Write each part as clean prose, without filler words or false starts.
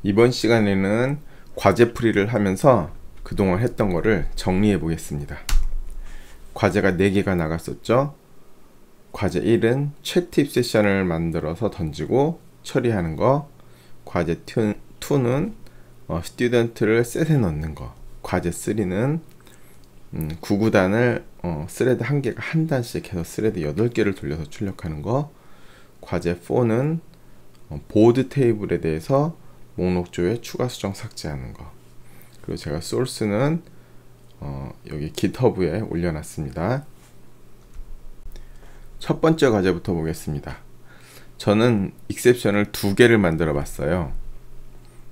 이번 시간에는 과제 풀이를 하면서 그동안 했던 거를 정리해 보겠습니다. 과제가 4개가 나갔었죠. 과제 1은 채팁 세션을 만들어서 던지고 처리하는 거. 과제 2는 스튜던트를 셋에 넣는 거. 과제 3는 구구단을 스레드 1개가 한 단씩 해서 스레드 8개를 돌려서 출력하는 거. 과제 4는 보드 테이블에 대해서 목록조에 추가 수정 삭제하는 거. 그리고 제가 소스는 여기 GitHub에 올려놨습니다. 첫 번째 과제부터 보겠습니다. 저는 익셉션을 2개를 만들어 봤어요.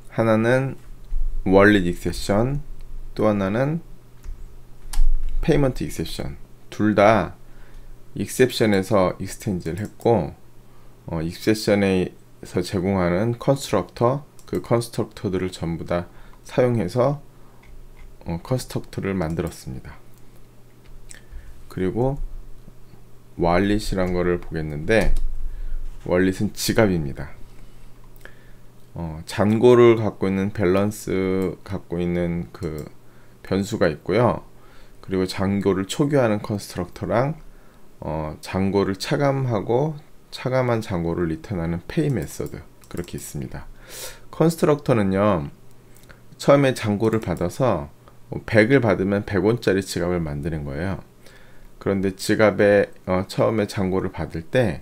하나는 월릿 익셉션, 또 하나는 페이먼트 익셉션. 둘 다 익셉션에서 익스텐지를 했고, 익셉션에서 제공하는 컨스트럭터, 그 컨스트럭터들을 전부 다 사용해서 컨스트럭터를 만들었습니다. 그리고 월릿이란 거를 보겠는데, 월릿은 지갑입니다. 잔고를 갖고 있는 밸런스 갖고 있는 그 변수가 있고요. 그리고 잔고를 초기화하는 컨스트럭터랑 잔고를 차감하고 차감한 잔고를 리턴하는 페이 메서드, 그렇게 있습니다. 컨스트럭터는요, 처음에 잔고를 받아서 100을 받으면 100원짜리 지갑을 만드는 거예요. 그런데 지갑에 처음에 잔고를 받을 때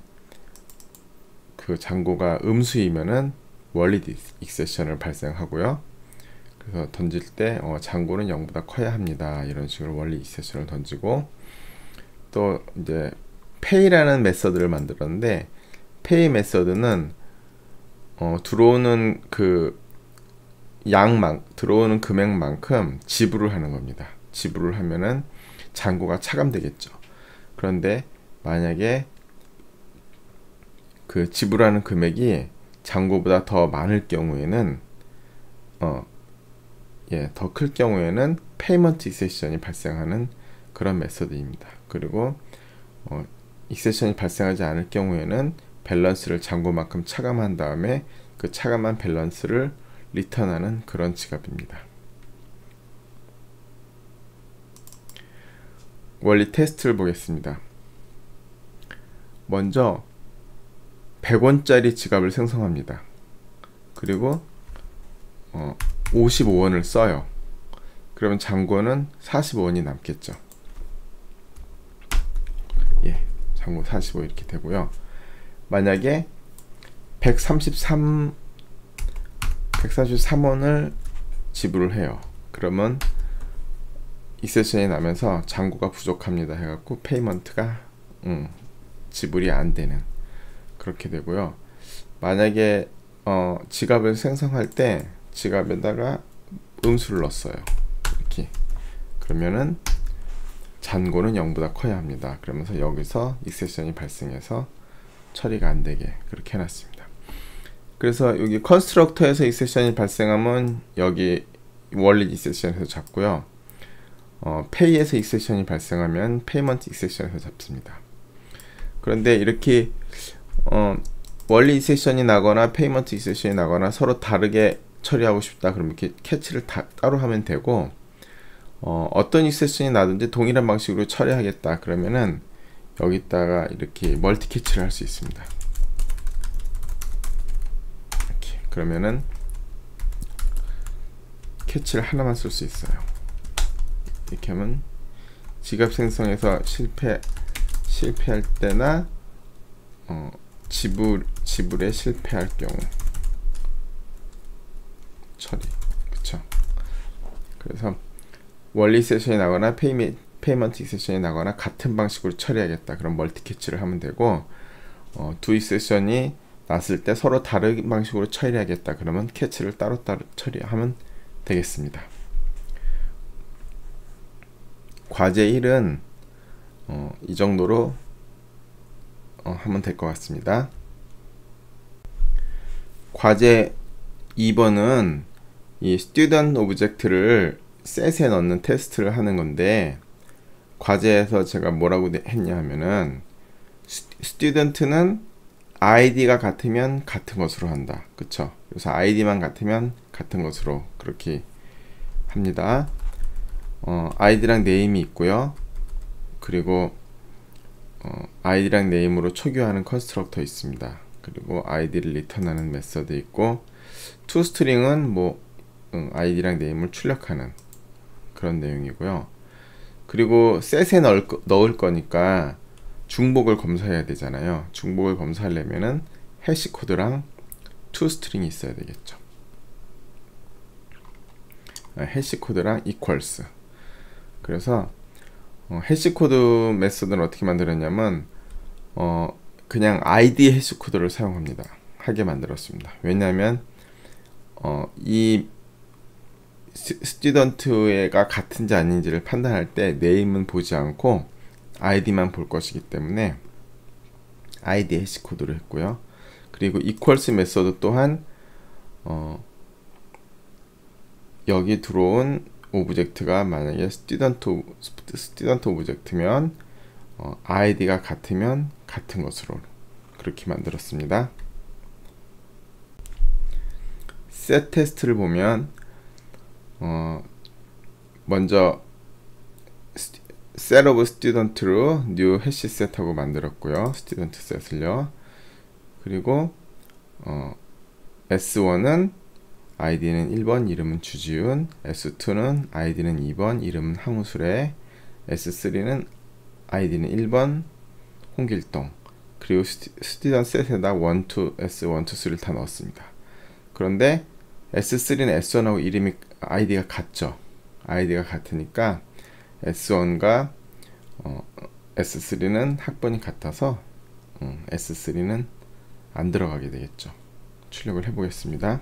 그 잔고가 음수이면은 월릿 익셉션을 발생하고요. 그래서 던질 때 잔고는 0보다 커야 합니다. 이런 식으로 월릿 익셉션을 던지고, 또 이제 페이라는 메서드를 만들었는데, 페이 메서드는 들어오는 그 들어오는 금액만큼 지불을 하는 겁니다. 지불을 하면은 잔고가 차감되겠죠. 그런데 만약에 그 지불하는 금액이 잔고보다 더 많을 경우에는 더 클 경우에는 페이먼트 익셉션이 발생하는 그런 메서드입니다. 그리고 익셉션이 발생하지 않을 경우에는 밸런스를 잔고만큼 차감한 다음에 그 차감한 밸런스를 리턴하는 그런 지갑입니다. 원리 테스트를 보겠습니다. 먼저 100원짜리 지갑을 생성합니다. 그리고 55원을 써요. 그러면 잔고는 45원이 남겠죠. 잔고 45 이렇게 되고요. 만약에 133원을 지불을 해요. 그러면 익셉션이 나면서 잔고가 부족합니다 해갖고 페이먼트가 지불이 안 되는, 그렇게 되고요. 만약에 지갑을 생성할 때 지갑에다가 음수를 넣었어요. 이렇게. 그러면은 잔고는 0보다 커야 합니다. 그러면서 여기서 익셉션이 발생해서 처리가 안 되게 그렇게 해놨습니다. 그래서 여기 컨스트럭터에서 익셉션이 발생하면 여기 월릿 익셉션에서 잡고요. 페이에서 익셉션이 발생하면 페이먼트 익셉션에서 잡습니다. 그런데 이렇게 월릿 익셉션이 나거나 페이먼트 익셉션이 나거나 서로 다르게 처리하고 싶다 그러면 이렇게 캐치를 따로 하면 되고, 어떤 익셉션이 나든지 동일한 방식으로 처리하겠다 그러면은 여기다가 이렇게 멀티 캐치를 할 수 있습니다. 이렇게. 그러면은 캐치를 하나만 쓸 수 있어요. 이렇게 하면 지갑 생성에서 실패할 때나 지불에 실패할 경우 처리, 그쵸? 그래서 월릿 세션이 나거나 페이먼트 익셉션이 나거나 같은 방식으로 처리하겠다 그럼 멀티 캐치를 하면 되고, 두 익셉션이 났을 때 서로 다른 방식으로 처리하겠다 그러면 캐치를 따로따로 처리하면 되겠습니다. 과제 1은 이 정도로 하면 될 것 같습니다. 과제 2번은 이 student 오브젝트를 셋에 넣는 테스트를 하는 건데, 과제에서 제가 뭐라고 했냐 하면은 student는 id가 같으면 같은 것으로 한다. 그쵸? 그래서 id만 같으면 같은 것으로 그렇게 합니다. id랑 name이 있고요. 그리고 id랑 name으로 초기화하는 컨스트럭터 있습니다. 그리고 id를 리턴하는 메서드 있고, toString은 뭐 id랑 name을 출력하는 그런 내용이고요. 그리고 set에 넣을 거니까 중복을 검사해야 되잖아요. 중복을 검사하려면은 해시코드랑 toString이 있어야 되겠죠. 해시코드랑 equals. 그래서 해시코드 메소드는 어떻게 만들었냐면 그냥 id 해시코드를 사용합니다. 하게 만들었습니다. 왜냐하면 이 스튜던트가 같은지 아닌지를 판단할 때 name은 보지 않고 id만 볼 것이기 때문에 id 해시코드를 했고요. 그리고 equals 메소드 또한 여기 들어온 오브젝트가 만약에 스튜던트 오브젝트면 id가 같으면 같은 것으로 그렇게 만들었습니다. set 테스트를 보면 먼저 set of student로 new hash set 하고 만들었고요. student set을요. 그리고 S1은 id는 1번, 이름은 주지훈, S2는 id는 2번, 이름은 항우술에, S3는 id는 1번, 홍길동. 그리고 student set에다 1, 2, S1, 2, 3를 다 넣었습니다. 그런데 S3는 S1하고 이름이 id가 같죠. id가 같으니까 S1과 S3는 학번이 같아서 S3는 안 들어가게 되겠죠. 출력을 해보겠습니다.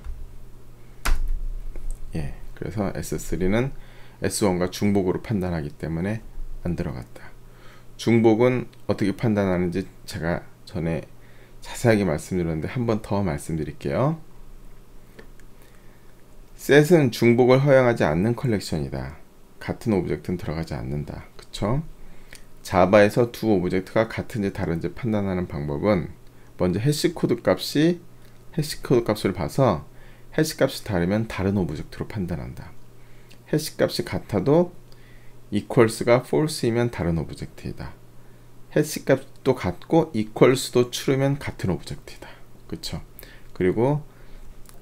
예, 그래서 S3는 S1과 중복으로 판단하기 때문에 안 들어갔다. 중복은 어떻게 판단하는지 제가 전에 자세하게 말씀드렸는데 한 번 더 말씀드릴게요. set은 중복을 허용하지 않는 컬렉션이다. 같은 오브젝트는 들어가지 않는다. 그쵸? 자바에서 두 오브젝트가 같은지 다른지 판단하는 방법은 먼저 해시코드 값을 봐서 해시값이 다르면 다른 오브젝트로 판단한다. 해시값이 같아도 equals가 false이면 다른 오브젝트이다. 해시값도 같고 equals도 true면 같은 오브젝트이다. 그쵸? 그리고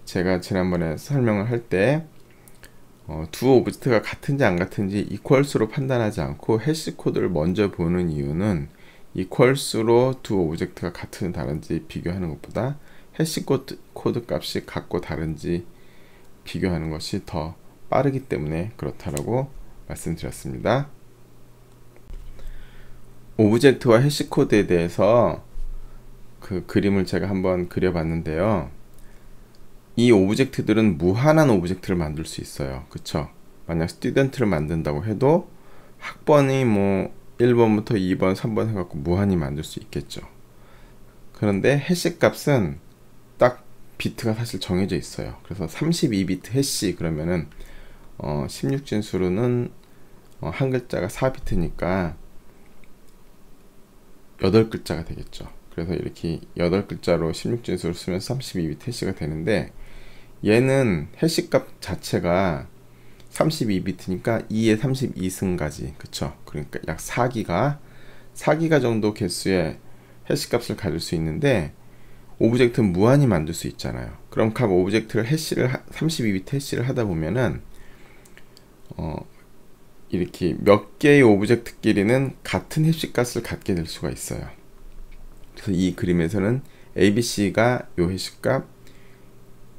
제가 지난번에 설명을 할 때 두 오브젝트가 같은지 안 같은지 equals로 판단하지 않고 해시코드를 먼저 보는 이유는 equals로 두 오브젝트가 같은지 다른지 비교하는 것보다 해시코드 값이 같고 다른지 비교하는 것이 더 빠르기 때문에 그렇다라고 말씀드렸습니다. 오브젝트와 해시코드에 대해서 그 그림을 제가 한번 그려봤는데요. 이 오브젝트들은 무한한 오브젝트를 만들 수 있어요. 그쵸? 만약 스튜던트를 만든다고 해도 학번이 뭐 1번부터 2번, 3번 해갖고 무한히 만들 수 있겠죠. 그런데 해시 값은 딱 비트가 사실 정해져 있어요. 그래서 32비트 해시 그러면은 16진수로는 한 글자가 4비트니까 8글자가 되겠죠. 그래서 이렇게 8글자로 16진수를 쓰면 32비트 해시가 되는데, 얘는 해시값 자체가 32비트니까 2에 32승까지, 그쵸? 그러니까 약 4기가 정도 개수의 해시값을 가질 수 있는데, 오브젝트는 무한히 만들 수 있잖아요. 그럼 각 오브젝트를 32비트 해시를 하다 보면은 이렇게 몇 개의 오브젝트끼리는 같은 해시값을 갖게 될 수가 있어요. 그래서 이 그림에서는 ABC가 요 해시값,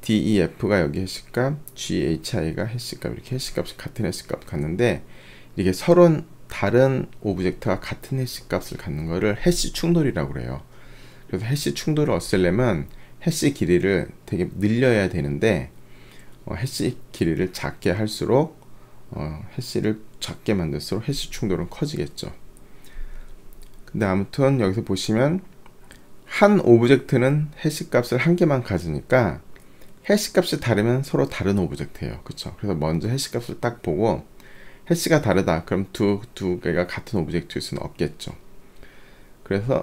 DEF가 여기 해시값, GHI가 해시값, 이렇게 해시값이 같은 해시값 갖는데, 이게 서로 다른 오브젝트가 같은 해시값을 갖는 거를 해시 충돌이라고 그래요. 그래서 해시 충돌을 없애려면 해시 길이를 되게 늘려야 되는데, 해시 길이를 작게 할수록 해시를 작게 만들수록 해시 충돌은 커지겠죠. 근데 아무튼 여기서 보시면 한 오브젝트는 해시값을 한 개만 가지니까 해시값이 다르면 서로 다른 오브젝트예요. 그쵸? 그래서 먼저 해시값을 딱 보고 해시가 다르다. 그럼 두 개가 같은 오브젝트일 수는 없겠죠.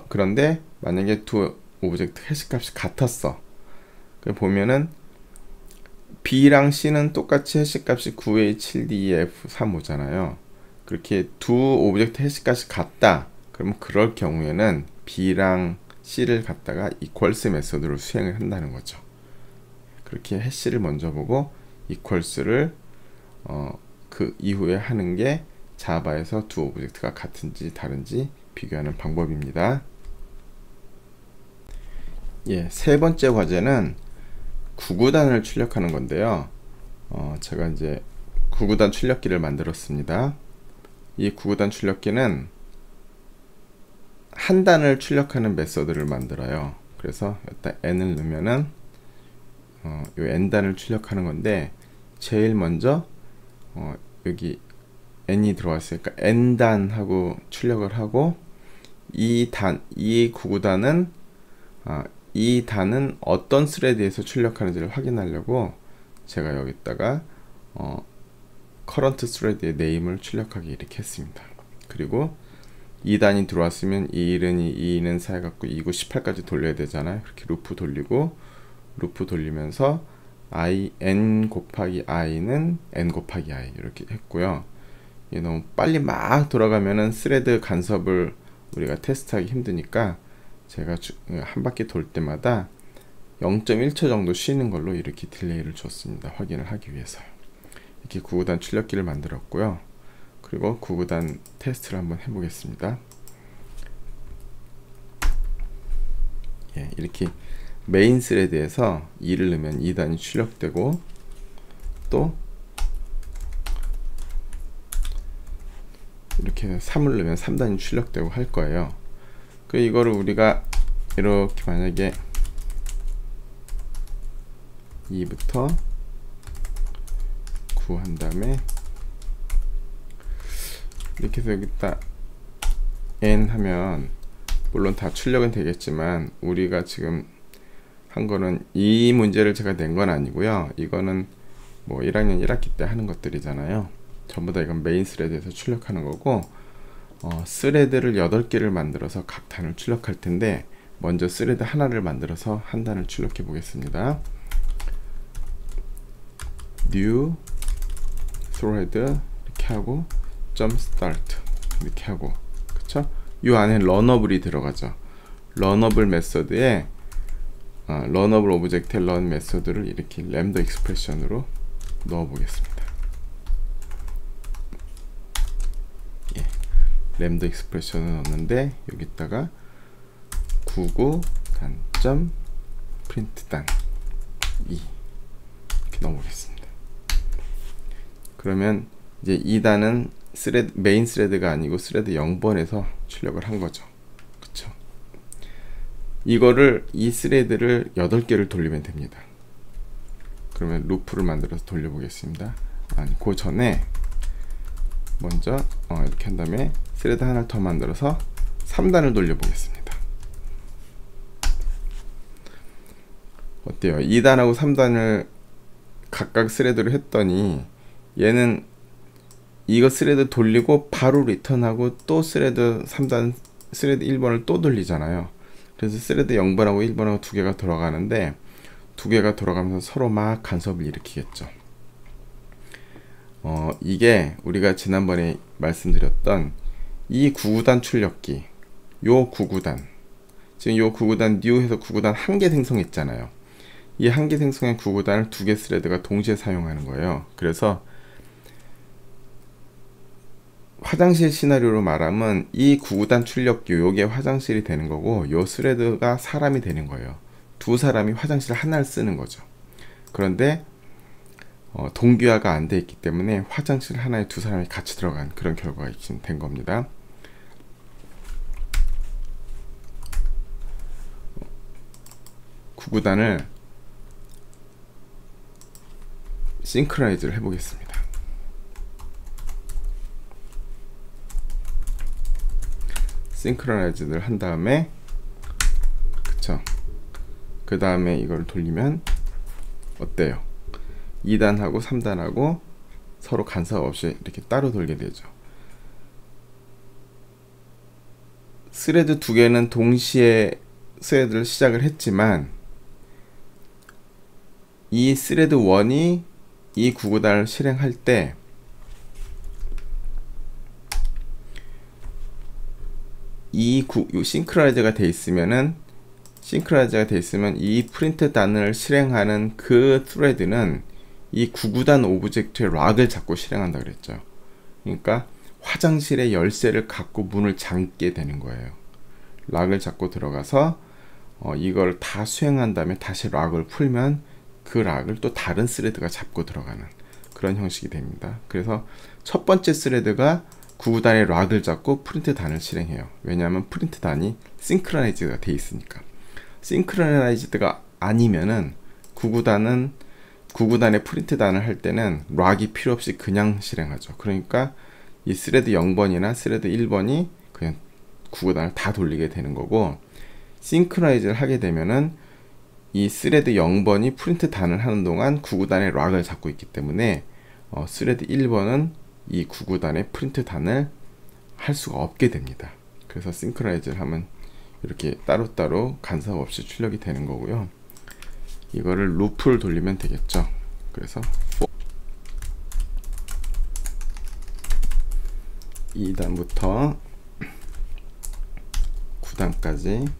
그런데 만약에 두 오브젝트 해시값이 같았어. 보면은 B랑 C는 똑같이 해시값이 9A7DEF35잖아요. 그렇게 두 오브젝트 해시값이 같다. 그러면 그럴 경우에는 B랑 C를 갖다가 equals 메소드로 수행을 한다는 거죠. 그렇게 해시를 먼저 보고 equals를 그 이후에 하는 게 자바에서 두 오브젝트가 같은지 다른지 비교하는 방법입니다. 예, 세 번째 과제는 구구단을 출력하는 건데요. 제가 이제 구구단 출력기를 만들었습니다. 이 구구단 출력기는 한 단을 출력하는 메소드를 만들어요. 그래서 일단 n을 넣으면은 요 n단을 출력하는 건데, 제일 먼저 여기 n이 들어왔으니까 n단하고 출력을 하고, 이 구구단은 이 단은 어떤 스레드에서 출력하는지를 확인하려고 제가 여기다가 current thread의 네임을 출력하기 이렇게 했습니다. 그리고 2단이 들어왔으면 2는 2는 4 해갖고 2고 18까지 돌려야 되잖아요. 그렇게 루프 돌리고, 루프 돌리면서 n 곱하기 i는 n 곱하기 i 이렇게 했고요. 이게 너무 빨리 막 돌아가면은 스레드 간섭을 우리가 테스트하기 힘드니까 제가 한 바퀴 돌 때마다 0.1초 정도 쉬는 걸로 이렇게 딜레이를 줬습니다. 확인을 하기 위해서요. 이렇게 구구단 출력기를 만들었고요. 그리고 구구단 테스트를 한번 해보겠습니다. 예, 이렇게 메인 스레드에서 2를 넣으면 2단이 출력되고, 또 이렇게 3을 넣으면 3단이 출력되고 할 거예요. 그 이거를 우리가 이렇게 만약에 2부터 9 한 다음에 이렇게 해서 여기다 n 하면 물론 다 출력은 되겠지만, 우리가 지금 한 거는 이 문제를 제가 낸 건 아니고요. 이거는 뭐 1학년 1학기 때 하는 것들이잖아요. 전부 다 이건 메인 스레드에서 출력하는 거고, 스레드를 8개를 만들어서 각 단을 출력할 텐데, 먼저 스레드 하나를 만들어서 한 단을 출력해 보겠습니다. new thread 이렇게 하고 .start 이렇게 하고, 그쵸? 이 안에 런어블이 들어가죠. 런어블 메소드에 런어블 오브젝트의 런 메소드를 이렇게 램더 익스프레션으로 넣어 보겠습니다. 예, 램더 익스프레션을 넣었는데, 여기다가 99 단점 프린트 단 2 이렇게 넣어보겠습니다. 그러면 이제 2단은 메인 스레드가 아니고 스레드 0번에서 출력을 한 거죠. 그쵸? 이거를, 이 스레드를 8개를 돌리면 됩니다. 그러면 루프를 만들어서 돌려보겠습니다. 아니, 그 전에 먼저 이렇게 한 다음에 스레드 하나를 더 만들어서 3단을 돌려보겠습니다. 어때요? 2단하고 3단을 각각 스레드로 했더니, 얘는 이거 스레드 돌리고 바로 리턴하고 또 스레드 3단 스레드 1번을 또 돌리잖아요. 그래서 스레드 0번하고 1번하고 두 개가 돌아가는데, 두 개가 돌아가면서 서로 막 간섭을 일으키겠죠. 이게 우리가 지난번에 말씀드렸던 이 구구단 출력기, 요 구구단, 지금 요 구구단 new 해서 구구단 한 개 생성했잖아요. 이 한 개 생성한 구구단을 두 개 스레드가 동시에 사용하는 거예요. 그래서 화장실 시나리오로 말하면 이 구구단 출력기, 요게 화장실이 되는 거고, 요 스레드가 사람이 되는 거예요. 두 사람이 화장실 하나를 쓰는 거죠. 그런데 동기화가 안 돼 있기 때문에 화장실 하나에 두 사람이 같이 들어간 그런 결과가 된 겁니다. 구구단을 싱크라이즈를 해보겠습니다. 싱크로나이즈를 한 다음에, 그쵸? 그 다음에 이걸 돌리면 어때요? 2단하고 3단하고 서로 간섭 없이 이렇게 따로 돌게 되죠. 스레드 두 개는 동시에 스레드를 시작을 했지만 이 스레드 1이 이 구구단을 실행할 때 이 싱크로나이즈가 돼 있으면 이 프린트 단을 실행하는 그 스레드는 이 구구단 오브젝트의 락을 잡고 실행한다 그랬죠. 그러니까 화장실의 열쇠를 갖고 문을 잠게 되는 거예요. 락을 잡고 들어가서 이걸 다 수행한 다음에 다시 락을 풀면 그 락을 또 다른 스레드가 잡고 들어가는 그런 형식이 됩니다. 그래서 첫 번째 스레드가 구구단의 락을 잡고 프린트 단을 실행해요. 왜냐하면 프린트 단이 싱크로나이즈가 돼 있으니까. 싱크로나이즈드가 아니면은 구구단의 프린트 단을 할 때는 락이 필요 없이 그냥 실행하죠. 그러니까 이 스레드 0번이나 스레드 1번이 그냥 구구단을 다 돌리게 되는 거고, 싱크로나이즈를 하게 되면은 이 스레드 0번이 프린트 단을 하는 동안 구구단의 락을 잡고 있기 때문에 스레드 1번은 이 구구단의 프린트 단을 할 수가 없게 됩니다. 그래서 싱크로나이즈를 하면 이렇게 따로따로 간섭 없이 출력이 되는 거고요. 이거를 루프를 돌리면 되겠죠. 그래서 2단부터 9단까지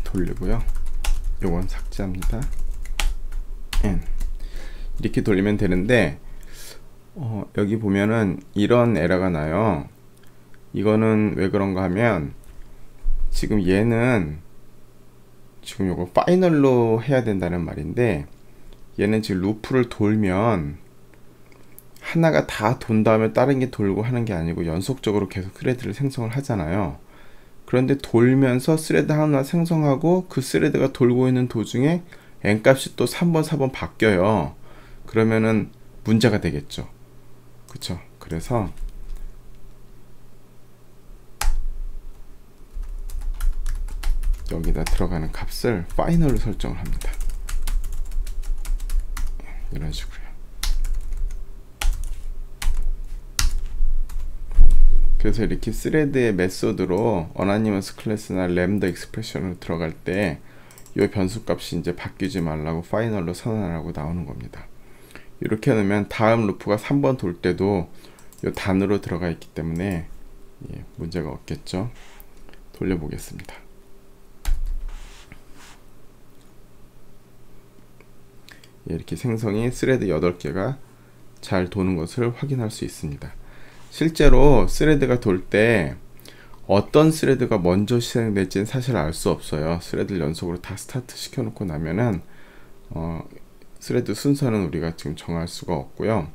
돌리고요. 요건 삭제합니다. N 이렇게 돌리면 되는데 여기 보면은 이런 에러가 나요. 이거는 왜 그런가 하면 지금 얘는 지금 요거 파이널로 해야 된다는 말인데, 얘는 지금 루프를 돌면 하나가 다 돈 다음에 다른 게 돌고 하는 게 아니고 연속적으로 계속 스레드를 생성을 하잖아요. 그런데 돌면서 스레드 하나 생성하고 그 스레드가 돌고 있는 도중에 n값이 또 3번 4번 바뀌어요. 그러면은 문제가 되겠죠. 그쵸? 그래서 여기다 들어가는 값을 파이널로 설정을 합니다. 이런 식으로요. 그래서 이렇게 스레드의 메소드로 어나니머스 클래스나 램더 익스프레션으로 들어갈 때 이 변수 값이 이제 바뀌지 말라고 파이널로 선언하라고 나오는 겁니다. 이렇게 해놓으면 다음 루프가 3번 돌 때도 이 단으로 들어가 있기 때문에 문제가 없겠죠. 돌려보겠습니다. 이렇게 생성이 스레드 8개가 잘 도는 것을 확인할 수 있습니다. 실제로 스레드가 돌 때 어떤 스레드가 먼저 실행될지는 사실 알 수 없어요. 스레드를 연속으로 다 스타트 시켜놓고 나면은 스레드 순서는 우리가 지금 정할 수가 없고요.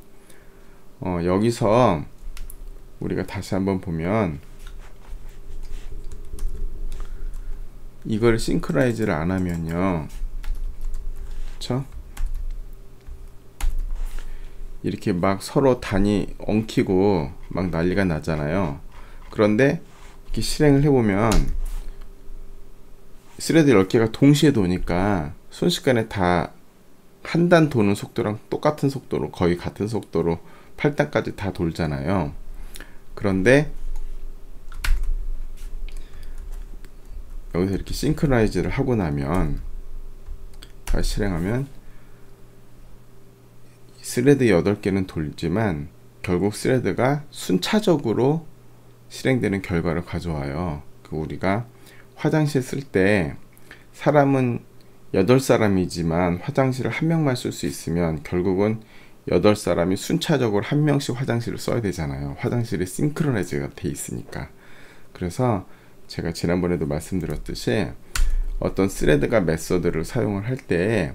여기서 우리가 다시 한번 보면 이걸 싱크로나이즈를 안 하면요, 그쵸? 이렇게 막 서로 단이 엉키고 막 난리가 나잖아요. 그런데 이렇게 실행을 해보면 스레드 10개가 동시에 도니까 순식간에 다 한 단 도는 속도랑 똑같은 속도로, 거의 같은 속도로 8단까지 다 돌잖아요. 그런데 여기서 이렇게 싱크로나이즈를 하고 나면 다시 실행하면 스레드 8개는 돌지만 결국 스레드가 순차적으로 실행되는 결과를 가져와요. 우리가 화장실 쓸 때 사람은 8사람이지만 화장실을 한 명만 쓸 수 있으면 결국은 8사람이 순차적으로 한 명씩 화장실을 써야 되잖아요. 화장실이 싱크로나이즈가 돼 있으니까. 그래서 제가 지난번에도 말씀드렸듯이 어떤 스레드가 메서드를 사용을 할 때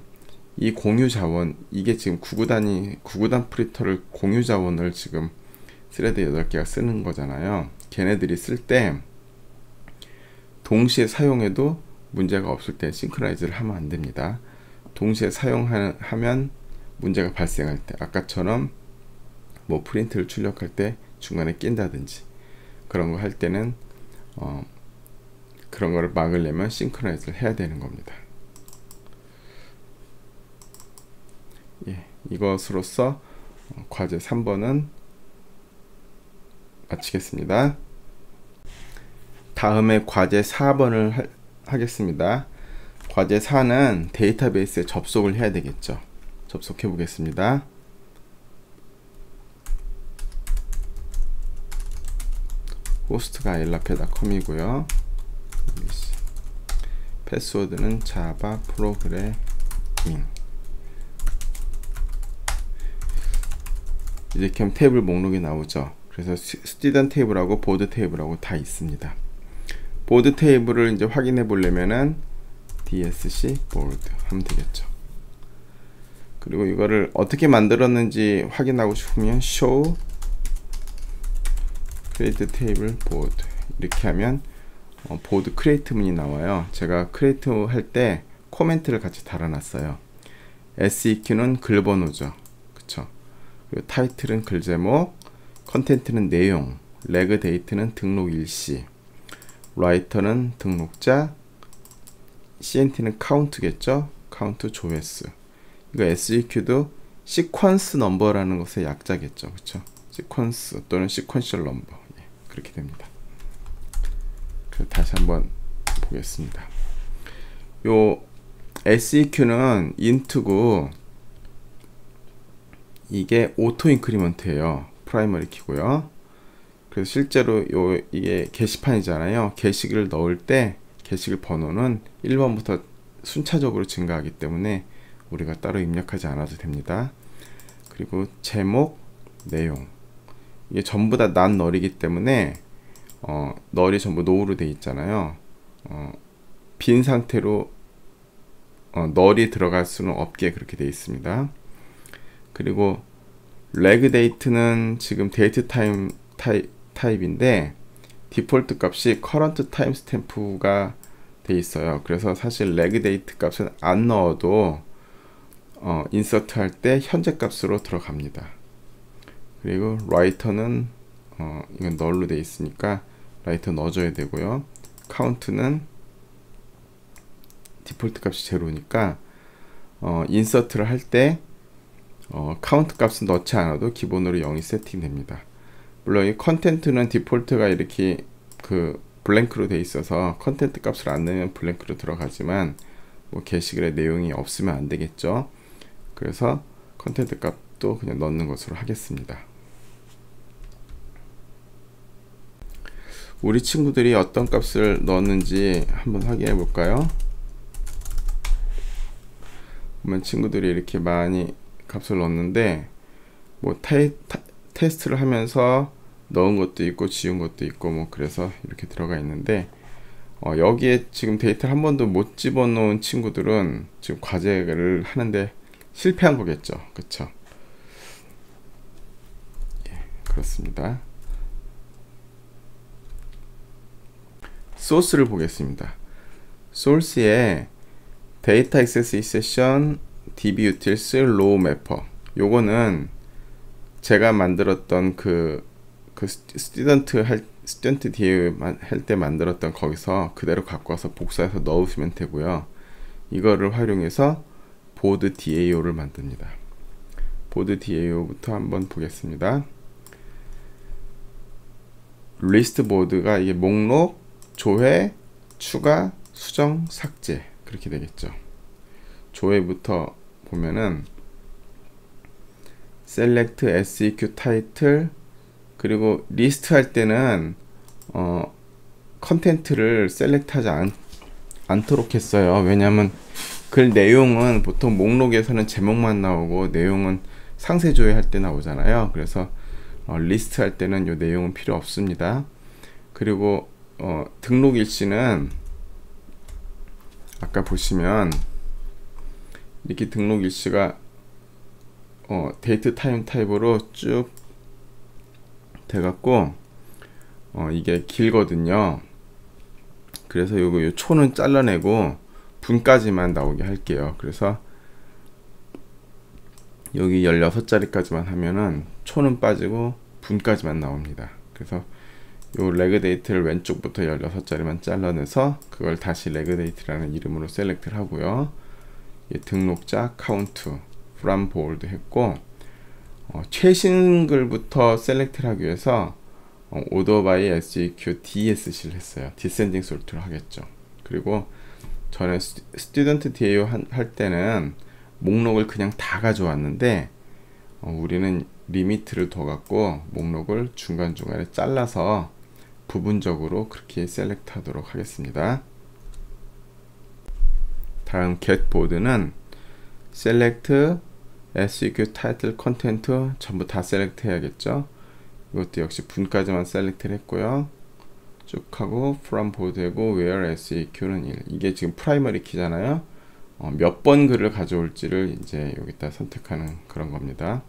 이 공유 자원, 이게 지금 구구단 프린터를 공유 자원을 지금 스레드 8개가 쓰는 거잖아요. 걔네들이 쓸 때 동시에 사용해도 문제가 없을 때 싱크로나이즈를 하면 안 됩니다. 동시에 사용하면 문제가 발생할 때, 아까처럼 뭐 프린트를 출력할 때 중간에 낀다든지 그런 거 할 때는 그런 거를 막으려면 싱크로나이즈를 해야 되는 겁니다. 이것으로써 과제 3번은 마치겠습니다. 다음에 과제 4번을 하겠습니다. 과제 4는 데이터베이스에 접속을 해야 되겠죠. 접속해 보겠습니다. 호스트가 일라페닷컴이고요. 패스워드는 자바 프로그래밍. 이렇게 하면 테이블 목록이 나오죠. 그래서 스튜던트 테이블하고 보드 테이블하고 다 있습니다. 보드 테이블을 이제 확인해 보려면은 dsc 보드 하면 되겠죠. 그리고 이거를 어떻게 만들었는지 확인하고 싶으면 show create table board 이렇게 하면 보드 크리에이트 문이 나와요. 제가 크리에이트 할 때 코멘트를 같이 달아놨어요. seq는 글 번호죠. 그쵸? 그리고 타이틀은 글 제목, 컨텐트는 내용, 레그 데이트는 등록 일시, 라이터는 등록자, cnt는 카운트겠죠. 카운트 조회수. 이거 seq도 시퀀스 넘버라는 것의 약자겠죠. 그쵸? 시퀀스 또는 시퀀셜 넘버. 예, 그렇게 됩니다. 다시 한번 보겠습니다. 요 seq는 int고 이게 오토 인크리먼트예요. 프라이머리 키고요. 그래서 실제로 이게 게시판이잖아요. 게시글을 넣을 때 게시글 번호는 1번부터 순차적으로 증가하기 때문에 우리가 따로 입력하지 않아도 됩니다. 그리고 제목, 내용 이게 전부 다 난 널이기 때문에 널이 전부 노우로 되어 있잖아요. 빈 상태로 널이 들어갈 수는 없게 그렇게 되어 있습니다. 그리고 레그 데이트는 지금 데이트 타임 타입인데 디폴트 값이 커런트 타임 스탬프가 돼 있어요. 그래서 사실 레그 데이트 값은 안 넣어도 인서트 할 때 현재 값으로 들어갑니다. 그리고 라이터는 이건 널로 돼 있으니까 라이터 넣어줘야 되고요. 카운트는 디폴트 값이 제로니까 인서트를 할 때 카운트 값은 넣지 않아도 기본으로 0이 세팅됩니다. 물론 이 컨텐트는 디폴트가 이렇게 그 블랭크로 돼 있어서 컨텐트 값을 안 넣으면 블랭크로 들어가지만 뭐 게시글에 내용이 없으면 안 되겠죠. 그래서 컨텐트 값도 그냥 넣는 것으로 하겠습니다. 우리 친구들이 어떤 값을 넣었는지 한번 확인해 볼까요? 보면 친구들이 이렇게 많이 값을 넣었는데 뭐 테스트를 하면서 넣은 것도 있고 지운 것도 있고 뭐 그래서 이렇게 들어가 있는데 여기에 지금 데이터를 한 번도 못 집어넣은 친구들은 지금 과제를 하는데 실패한 거겠죠. 그쵸? 예, 그렇습니다. 소스를 보겠습니다. 소스에 데이터 액세스 세션 db utils row mapper 요거는 제가 만들었던 그 스튜던트 DAO 할 때 만들었던 거기서 그대로 갖고 와서 복사해서 넣으시면 되고요. 이거를 활용해서 보드 DAO를 만듭니다. 보드 DAO부터 한번 보겠습니다. 리스트 보드가 이게 목록, 조회, 추가, 수정, 삭제 그렇게 되겠죠. 조회부터 보면은 select seq 타이틀 그리고 리스트 할 때는 컨텐트를 셀렉트하지 않도록 했어요. 왜냐하면 글 내용은 보통 목록에서는 제목만 나오고 내용은 상세 조회할 때 나오잖아요. 그래서 리스트 할 때는 이 내용은 필요 없습니다. 그리고 등록 일시는 아까 보시면 이렇게 등록 일시가 데이트 타임 타입으로 쭉 돼갖고 이게 길거든요. 그래서 요 초는 잘라내고 분까지만 나오게 할게요. 그래서 여기 16자리까지만 하면은 초는 빠지고 분까지만 나옵니다. 그래서 요 레그 데이트를 왼쪽부터 16자리만 잘라내서 그걸 다시 레그 데이트라는 이름으로 셀렉트를 하고요. 등록자 카운트 from bold 했고 최신 글부터 셀렉트를 하기 위해서 order by seq DSC를 했어요. descending sort를 하겠죠. 그리고 전에 student DAO 할 때는 목록을 그냥 다 가져왔는데 우리는 리미트를 둬 갖고 목록을 중간중간에 잘라서 부분적으로 그렇게 셀렉트 하도록 하겠습니다. 다음 getBoard는 select seq title content 전부 다 셀렉트 해야겠죠. 이것도 역시 분까지만 셀렉트를 했고요. 쭉 하고 from board이고 where seq는 1. 이게 지금 프라이머리 키잖아요. 몇 번 글을 가져올지를 이제 여기다 선택하는 그런 겁니다.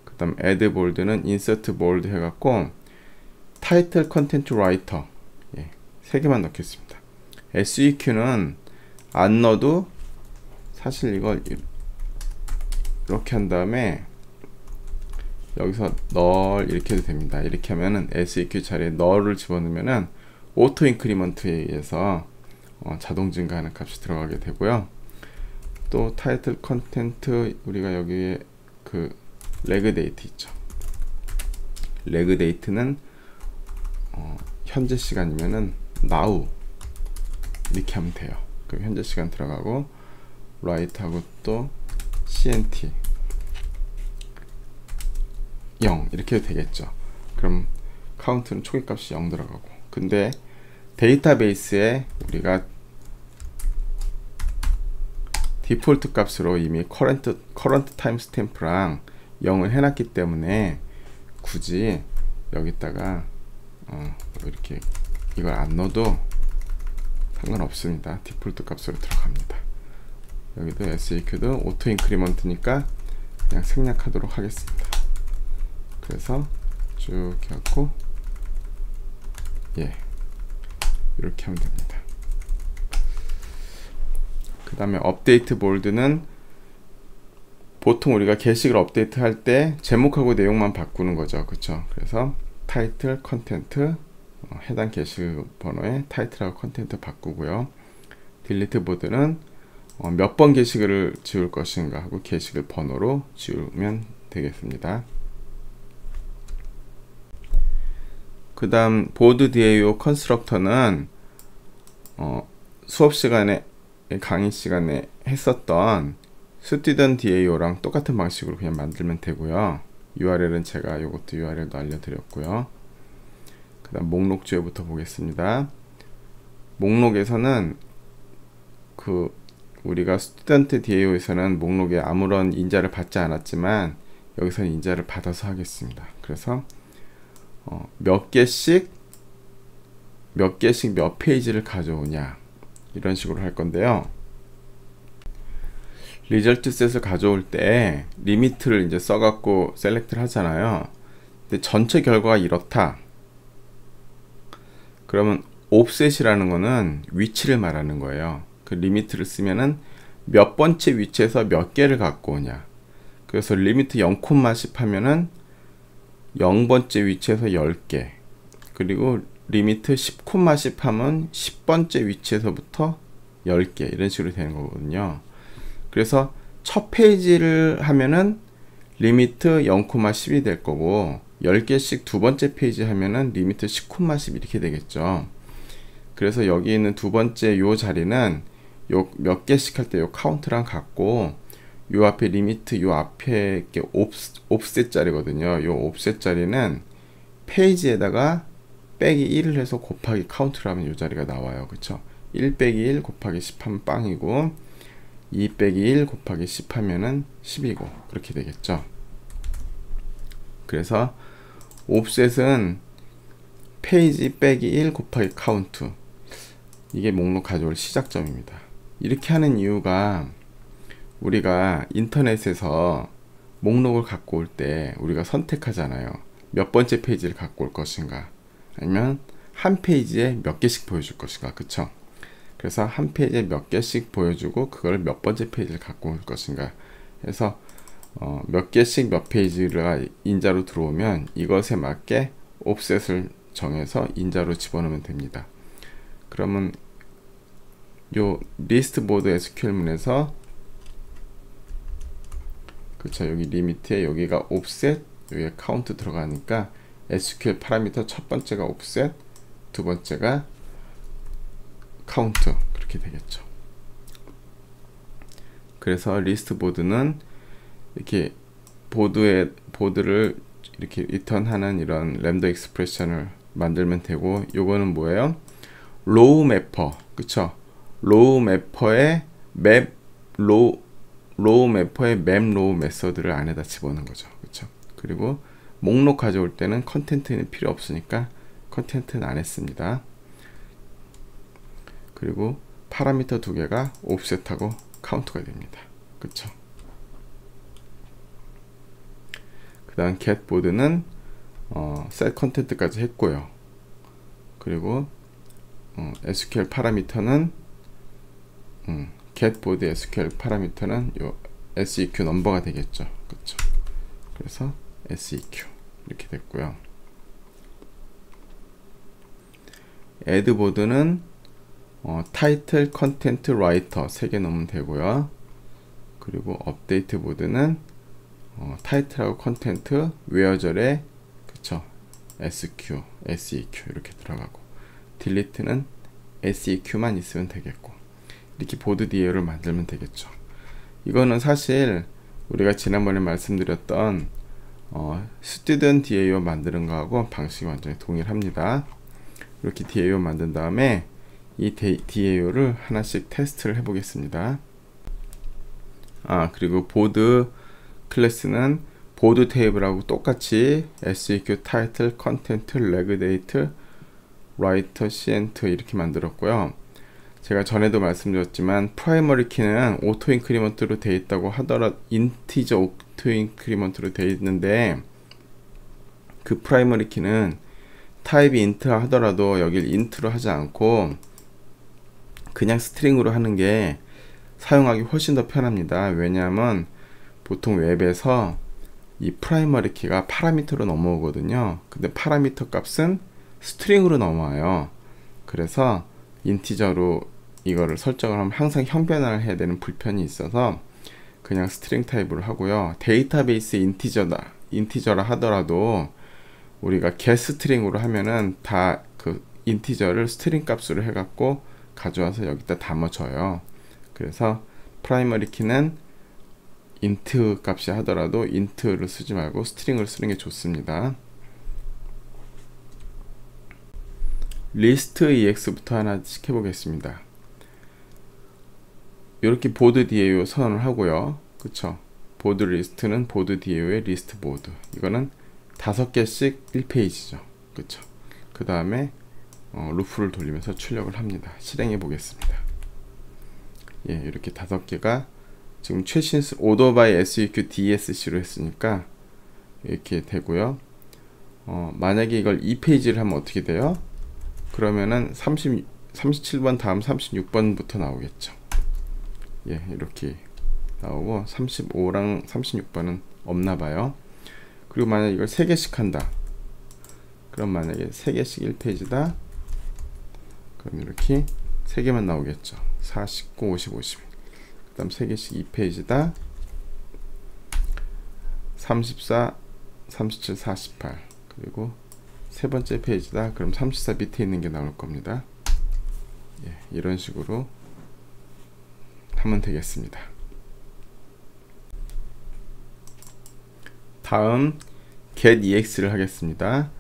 그 다음 add bold는 insert bold 해갖고 title content writer 3개만 넣겠습니다. seq는 안 넣어도 사실 이걸 이렇게 한 다음에 여기서 널 이렇게 해도 됩니다. 이렇게 하면은 seq 자리에 널을 집어넣으면은 오토 인크리먼트에 의해서 자동 증가하는 값이 들어가게 되고요. 또 타이틀 컨텐트 우리가 여기에 그 레그 데이트 있죠. 레그 데이트는 현재 시간이면은 now 이렇게 하면 돼요. 그럼 현재 시간 들어가고 write하고 또 cnt 0 이렇게 해도 되겠죠. 그럼 카운트는 초기값이 0 들어가고, 근데 데이터베이스에 우리가 디폴트 값으로 이미 current timestamp랑 0을 해놨기 때문에 굳이 여기다가 이렇게 이걸 안 넣어도 상관없습니다. 디폴트 값으로 들어갑니다. 여기도 seq도 오토 인크리먼트니까 그냥 생략하도록 하겠습니다. 그래서 쭉 해갖고 이렇게 하면 됩니다. 그 다음에 업데이트 볼드는 보통 우리가 게시글 업데이트 할 때 제목하고 내용만 바꾸는 거죠. 그쵸? 그래서 타이틀 컨텐트 해당 게시글 번호에 타이틀하고 컨텐트 바꾸고요. 딜리트 보드는 몇 번 게시글을 지울 것인가 하고 게시글 번호로 지우면 되겠습니다. 그 다음 보드 DAO 컨스트럭터는 수업 시간에 강의 시간에 했었던 스튜던트 DAO랑 똑같은 방식으로 그냥 만들면 되고요. URL은 제가 이것도 URL도 알려드렸고요. 그 다음 목록 주제부터 보겠습니다. 목록에서는 우리가 스튜던트 DAO에서는 목록에 아무런 인자를 받지 않았지만 여기서는 인자를 받아서 하겠습니다. 그래서 몇 개씩 몇 페이지를 가져오냐 이런 식으로 할 건데요. 리절트 셋을 가져올 때 리미트를 이제 써갖고 셀렉트를 하잖아요. 근데 전체 결과가 이렇다. 그러면 옵셋이라는 거는 위치를 말하는 거예요. 그 리미트를 쓰면은 몇 번째 위치에서 몇 개를 갖고 오냐. 그래서 리미트 0,10 하면은 0번째 위치에서 10개, 그리고 리미트 10,10 하면 10번째 위치에서부터 10개 이런 식으로 되는 거거든요. 그래서 첫 페이지를 하면은 리미트 0,10이 될 거고 10개씩 두 번째 페이지 하면은 리미트 10,10 이렇게 되겠죠. 그래서 여기 있는 두 번째 요 자리는 요 몇 개씩 할 때 요 카운트랑 같고 요 앞에 리미트 요 앞에 이렇게 옵셋 자리거든요. 요 옵셋 자리는 페이지에다가 빼기 1을 해서 곱하기 카운트를 하면 요 자리가 나와요. 그쵸? 1 빼기 1 곱하기 10 하면 빵이고 2 빼기 1 곱하기 10 하면은 10이고 그렇게 되겠죠. 그래서 옵셋은 페이지 빼기 1 곱하기 카운트, 이게 목록 가져올 시작점입니다. 이렇게 하는 이유가 우리가 인터넷에서 목록을 갖고 올 때 우리가 선택하잖아요. 몇 번째 페이지를 갖고 올 것인가, 아니면 한 페이지에 몇 개씩 보여줄 것인가. 그쵸? 그래서 한 페이지에 몇 개씩 보여주고 그걸 몇 번째 페이지를 갖고 올 것인가 해서 몇 개씩 몇 페이지가 인자로 들어오면 이것에 맞게 옵셋을 정해서 인자로 집어넣으면 됩니다. 그러면 요 리스트 보드 SQL문에서 그쵸, 여기 리미트에 여기가 옵셋, 여기에 카운트 들어가니까 SQL 파라미터 첫 번째가 offset, 두 번째가 카운트, 그렇게 되겠죠. 그래서 리스트 보드는 이렇게 보드를 이렇게 리턴하는 이런 램다 익스프레션을 만들면 되고, 요거는 뭐예요? 로우 매퍼, 그쵸? 로우 매퍼의 맵 로우 메서드를 안에다 집어넣는 거죠. 그쵸? 그리고 목록 가져올 때는 컨텐트는 필요 없으니까 컨텐트는 안 했습니다. 그리고 파라미터 두 개가 옵셋하고 카운트가 됩니다. 그쵸? 그 다음 get 보드는 set 컨텐트까지 했고요. 그리고 SQL 파라미터는 get 보드 SQL 파라미터는 요 SEQ 넘버가 되겠죠. 그쵸? 그래서 SEQ 이렇게 됐고요. add 보드는 타이틀, 컨텐트, 라이터 3개 넣으면 되고요. 그리고 업데이트 보드는 타이틀하고 컨텐트, 웨어절에 그쵸? SQ, SEQ 이렇게 들어가고, 딜리트는 SEQ만 있으면 되겠고, 이렇게 보드 DAO를 만들면 되겠죠. 이거는 사실 우리가 지난번에 말씀드렸던 스튜던트 DAO 만드는 거하고 방식이 완전히 동일합니다. 이렇게 DAO 만든 다음에 이 DAO를 하나씩 테스트를 해 보겠습니다. 그리고 보드 클래스는 보드 테이블하고 똑같이 SEQ 타이틀, 컨텐트, 레그 데이트, 라이터, 시엔트 이렇게 만들었고요. 제가 전에도 말씀드렸지만 프라이머리 키는 오토 인크리먼트로 되어 있다고 하더라도, 인티저 오토 인크리먼트로 되어 있는데, 그 프라이머리 키는 타입이 인트 하더라도 여길 인트로 하지 않고 그냥 스트링으로 하는 게 사용하기 훨씬 더 편합니다. 왜냐하면 보통 웹에서 이 프라이머리 키가 파라미터로 넘어오거든요. 근데 파라미터 값은 스트링으로 넘어와요. 그래서 인티저로 이거를 설정을 하면 항상 형변화를 해야 되는 불편이 있어서 그냥 스트링 타입으로 하고요. 데이터베이스 인티저라 하더라도 우리가 get 스트링으로 하면은 다 그 인티저를 스트링 값으로 해갖고 가져와서 여기다 담아줘요. 그래서 프라이머리 키는 인트 값이 하더라도 인트를 쓰지 말고 스트링을 쓰는 게 좋습니다. 리스트 EX부터 하나씩 해보겠습니다. 이렇게 보드 DAO 선언을 하고요. 그쵸? 보드 리스트는 보드 DAO의 리스트 보드. 이거는 5개씩 1페이지죠. 그쵸? 그 다음에 루프를 돌리면서 출력을 합니다. 실행해 보겠습니다. 예, 이렇게 5개가 지금 최신 order by SEQ DSC로 했으니까 이렇게 되고요. 만약에 이걸 2페이지를 하면 어떻게 돼요? 그러면은 37번 다음 36번부터 나오겠죠. 예, 이렇게 나오고 35랑 36번은 없나봐요. 그리고 만약에 이걸 3개씩 한다. 그럼 만약에 3개씩 1페이지다. 그럼 이렇게 3개만 나오겠죠. 4, 19, 50, 51. 그 다음 3개씩 2페이지다. 34, 37, 48. 그리고 세 번째 페이지다. 그럼 34 밑에 있는 게 나올 겁니다. 예, 이런 식으로 하면 되겠습니다. 다음 get ex를 하겠습니다.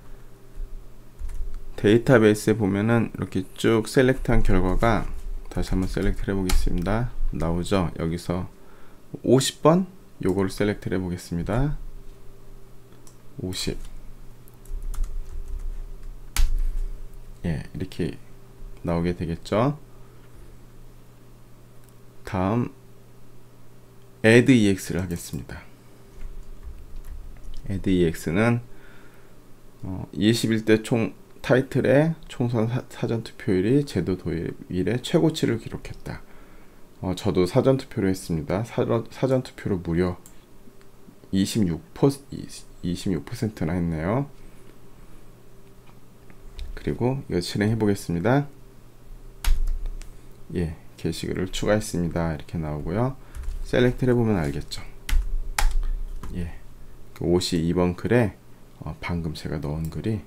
데이터베이스에 보면은 이렇게 쭉 셀렉트한 결과가, 다시 한번 셀렉트 해보겠습니다. 나오죠? 여기서 50번 요거를 셀렉트 해보겠습니다. 50. 예, 이렇게 나오게 되겠죠. 다음 add ex를 하겠습니다. add ex는 21대 총 타이틀의 총선 사전투표율이 제도 도입일의 최고치를 기록했다. 저도 사전투표로 했습니다. 사전투표로 무려 26%나 했네요. 그리고 이거 실행해 보겠습니다. 예, 게시글을 추가했습니다. 이렇게 나오고요. 셀렉트 해보면 알겠죠. 예, 52번 글에 방금 제가 넣은 글이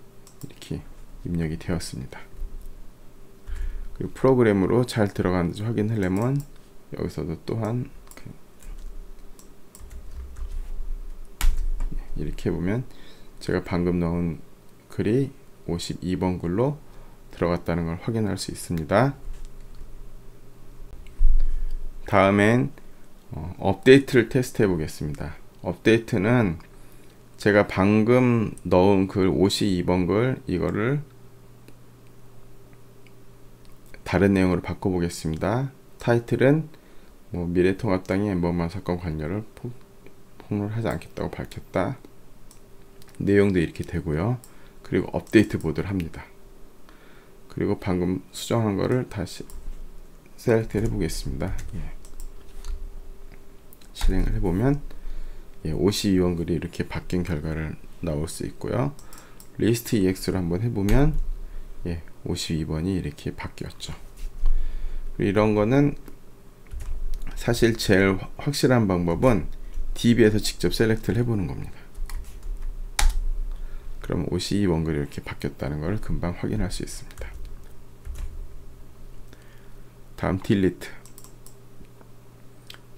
이렇게 입력이 되었습니다. 그리고 프로그램으로 잘 들어가는지 확인하려면 여기서도 또한 이렇게 보면 제가 방금 넣은 글이 52번 글로 들어갔다는 걸 확인할 수 있습니다. 다음엔 업데이트를 테스트해 보겠습니다. 업데이트는 제가 방금 넣은 글 52번 글 이거를 다른 내용으로 바꿔 보겠습니다. 타이틀은 미래통합당이 엠버만 사건 관여를 폭로하지 않겠다고 밝혔다. 내용도 이렇게 되고요. 그리고 업데이트 보드를 합니다. 그리고 방금 수정한 거를 다시 셀렉트 해 보겠습니다. 실행을 해보면 52번 글이 이렇게 바뀐 결과를 나올 수 있고요. 리스트 EX로 한번 해보면 52번이 이렇게 바뀌었죠. 이런 거는 사실 제일 확실한 방법은 DB에서 직접 셀렉트를 해보는 겁니다. 그럼 52번 글이 이렇게 바뀌었다는 걸 금방 확인할 수 있습니다. 다음 딜리트.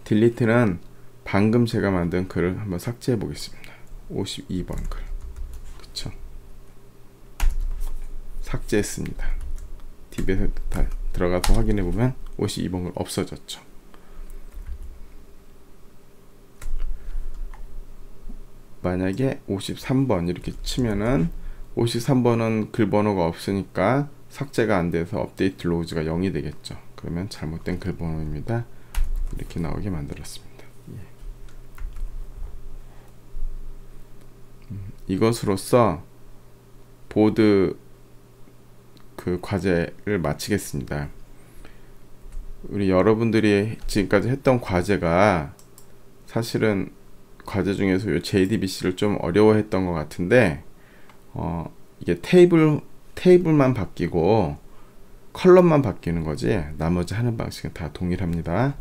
딜리트는 방금 제가 만든 글을 한번 삭제해 보겠습니다. 52번 글. 그쵸? 삭제했습니다. DB에서 다 들어가서 확인해 보면 52번 글 없어졌죠. 만약에 53번 이렇게 치면은 53번은 글 번호가 없으니까 삭제가 안 돼서 업데이트 로우즈가 0이 되겠죠. 그러면 잘못된 글 번호입니다. 이렇게 나오게 만들었습니다. 이것으로써 보드 그 과제를 마치겠습니다. 우리 여러분들이 지금까지 했던 과제가 사실은 과제 중에서 이 JDBC를 좀 어려워했던 것 같은데 이게 테이블만 바뀌고 컬럼만 바뀌는 거지 나머지 하는 방식은 다 동일합니다.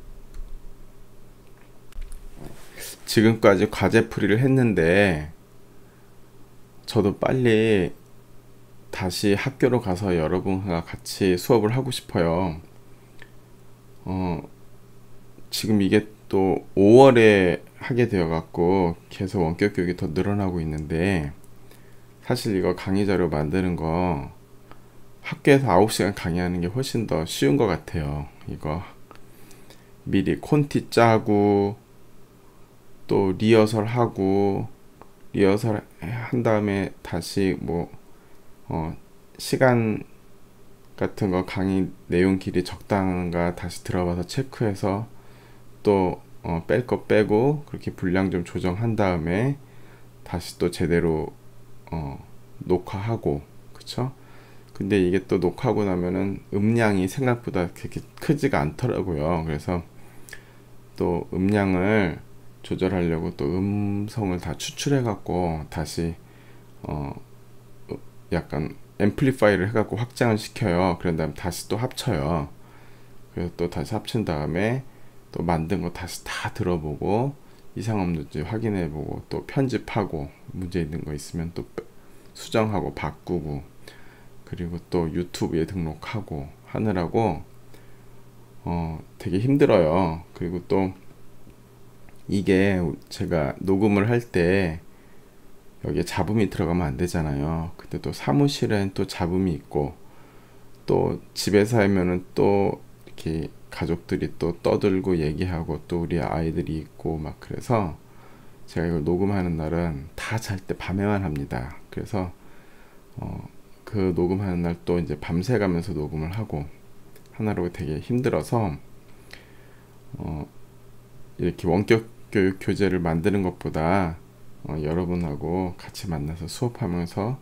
지금까지 과제 풀이를 했는데 저도 빨리 다시 학교로 가서 여러분과 같이 수업을 하고 싶어요. 지금 이게 또 5월에 하게 되어 갖고 계속 원격 교육이 더 늘어나고 있는데 사실 이거 강의 자료 만드는 거 학교에서 9시간 강의하는 게 훨씬 더 쉬운 것 같아요. 이거 미리 콘티 짜고 또 리허설 하고 리허설 한 다음에 다시 시간 같은 거 강의 내용 길이 적당한가 다시 들어가서 체크해서 또 뺄 거 빼고 그렇게 분량 좀 조정한 다음에 다시 또 제대로 녹화하고 그쵸? 근데 이게 또 녹화하고 나면은 음량이 생각보다 그렇게 크지가 않더라고요. 그래서 또 음량을 조절하려고 또 음성을 다 추출해 갖고 다시 약간 앰플리파이를 해 갖고 확장을 시켜요. 그런 다음에 다시 또 합쳐요. 그래서 또 다시 합친 다음에 또 만든 거 다시 다 들어보고 이상 없는지 확인해 보고 또 편집하고 문제 있는 거 있으면 또 수정하고 바꾸고 그리고 또 유튜브에 등록하고 하느라고 되게 힘들어요. 그리고 또 이게 제가 녹음을 할 때 여기에 잡음이 들어가면 안 되잖아요. 근데 또 사무실엔 또 잡음이 있고 또 집에서 하면은 또 이렇게 가족들이 또 떠들고 얘기하고 또 우리 아이들이 있고 막 그래서 제가 이걸 녹음하는 날은 다 잘 때 밤에만 합니다. 그래서 그 녹음하는 날 또 이제 밤새 가면서 녹음을 하고 하느라고 되게 힘들어서 이렇게 원격 교육 교재를 만드는 것보다 여러분하고 같이 만나서 수업하면서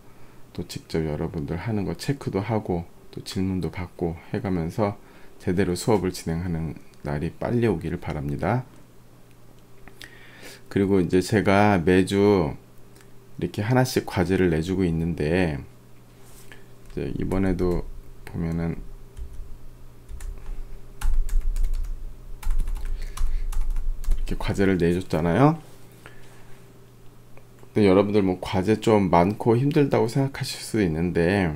또 직접 여러분들 하는 거 체크도 하고 또 질문도 받고 해가면서 제대로 수업을 진행하는 날이 빨리 오기를 바랍니다. 그리고 이제 제가 매주 이렇게 하나씩 과제를 내주고 있는데 이제 이번에도 보면은 이렇게 과제를 내줬잖아요. 근데 여러분들 뭐 과제 좀 많고 힘들다고 생각하실 수도 있는데,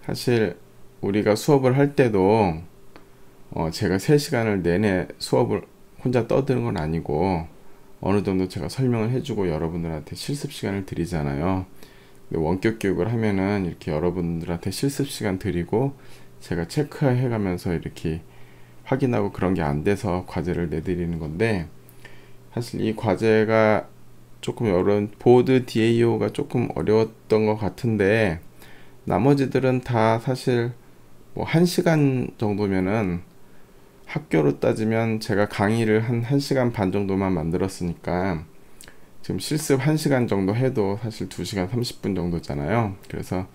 사실 우리가 수업을 할 때도 제가 3시간을 내내 수업을 혼자 떠드는 건 아니고 어느 정도 제가 설명을 해주고 여러분들한테 실습 시간을 드리잖아요. 근데 원격 교육을 하면은 이렇게 여러분들한테 실습 시간 드리고 제가 체크해 가면서 이렇게 확인하고 그런 게 안 돼서 과제를 내드리는 건데, 사실 이 과제가 조금 보드 DAO가 조금 어려웠던 것 같은데, 나머지들은 다 사실 뭐 1시간 정도면은, 학교로 따지면 제가 강의를 한 1시간 반 정도만 만들었으니까 지금 실습 1시간 정도 해도 사실 2시간 30분 정도잖아요. 그래서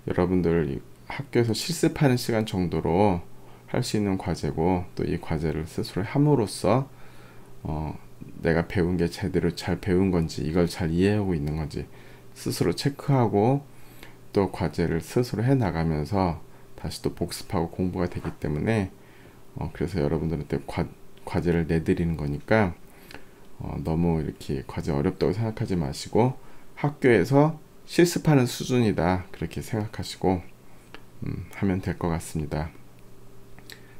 여러분들 학교에서 실습하는 시간 정도로 할 수 있는 과제고, 또 이 과제를 스스로 함으로써 내가 배운 게 제대로 잘 배운 건지, 이걸 잘 이해하고 있는 건지 스스로 체크하고, 또 과제를 스스로 해 나가면서 다시 또 복습하고 공부가 되기 때문에, 그래서 여러분들한테 과제를 내드리는 거니까 너무 이렇게 과제 어렵다고 생각하지 마시고, 학교에서 실습하는 수준이다 그렇게 생각하시고 하면 될 것 같습니다.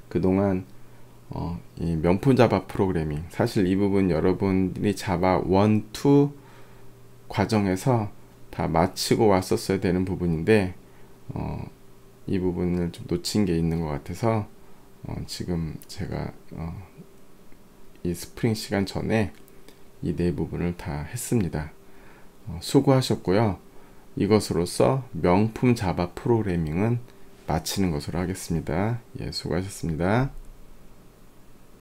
그동안 이 명품 자바 프로그래밍, 사실 이 부분 여러분들이 자바 1, 2 과정에서 다 마치고 왔었어야 되는 부분인데 이 부분을 좀 놓친 게 있는 것 같아서 지금 제가 이 스프링 시간 전에 이 네 부분을 다 했습니다. 수고하셨고요. 이것으로써 명품 자바 프로그래밍은 마치는 것으로 하겠습니다. 예, 수고하셨습니다.